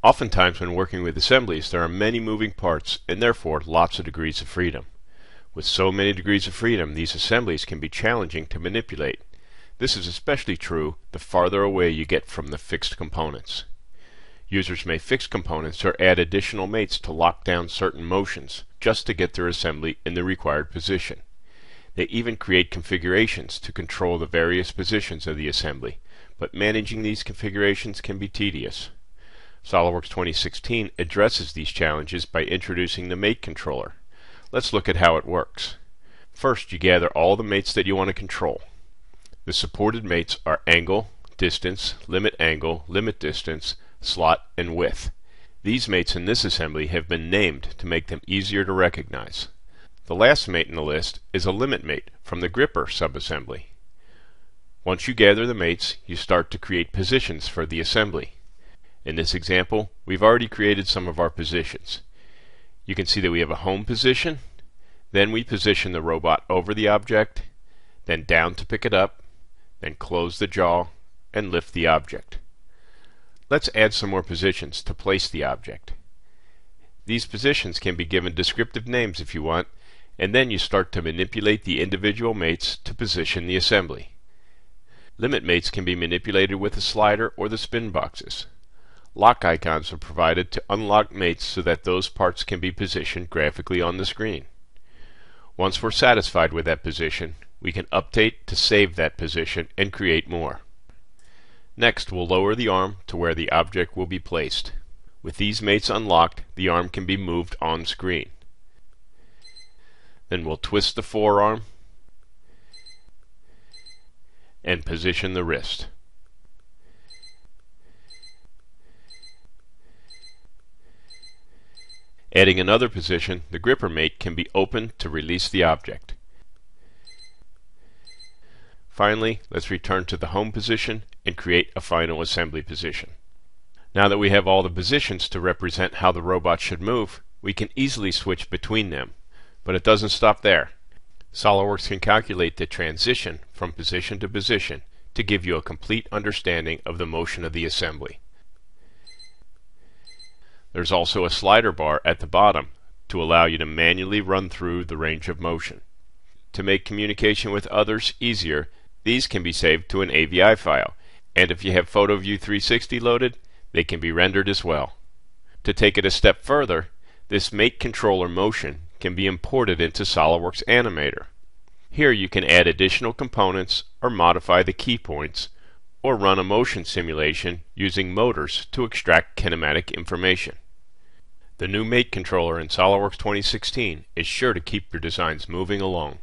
Oftentimes when working with assemblies, there are many moving parts and therefore lots of degrees of freedom. With so many degrees of freedom, these assemblies can be challenging to manipulate. This is especially true the farther away you get from the fixed components. Users may fix components or add additional mates to lock down certain motions just to get their assembly in the required position. They even create configurations to control the various positions of the assembly, but managing these configurations can be tedious. SolidWorks 2016 addresses these challenges by introducing the mate controller. Let's look at how it works. First, you gather all the mates that you want to control. The supported mates are angle, distance, limit distance, slot, and width. These mates in this assembly have been named to make them easier to recognize. The last mate in the list is a limit mate from the gripper subassembly. Once you gather the mates, you start to create positions for the assembly. In this example, we've already created some of our positions. You can see that we have a home position, then we position the robot over the object, then down to pick it up, then close the jaw, and lift the object. Let's add some more positions to place the object. These positions can be given descriptive names if you want, and then you start to manipulate the individual mates to position the assembly. Limit mates can be manipulated with the slider or the spin boxes. Lock icons are provided to unlock mates so that those parts can be positioned graphically on the screen. Once we're satisfied with that position, we can update to save that position and create more. Next, we'll lower the arm to where the object will be placed. With these mates unlocked, the arm can be moved on screen. Then we'll twist the forearm and position the wrist. Adding another position, the gripper mate can be opened to release the object. Finally, let's return to the home position and create a final assembly position. Now that we have all the positions to represent how the robot should move, we can easily switch between them. But it doesn't stop there. SolidWorks can calculate the transition from position to position to give you a complete understanding of the motion of the assembly. There's also a slider bar at the bottom to allow you to manually run through the range of motion. To make communication with others easier, these can be saved to an AVI file, and if you have PhotoView 360 loaded, they can be rendered as well. To take it a step further, this mate controller motion can be imported into SolidWorks Animator. Here you can add additional components or modify the key points, or run a motion simulation using motors to extract kinematic information. The new mate controller in SolidWorks 2016 is sure to keep your designs moving along.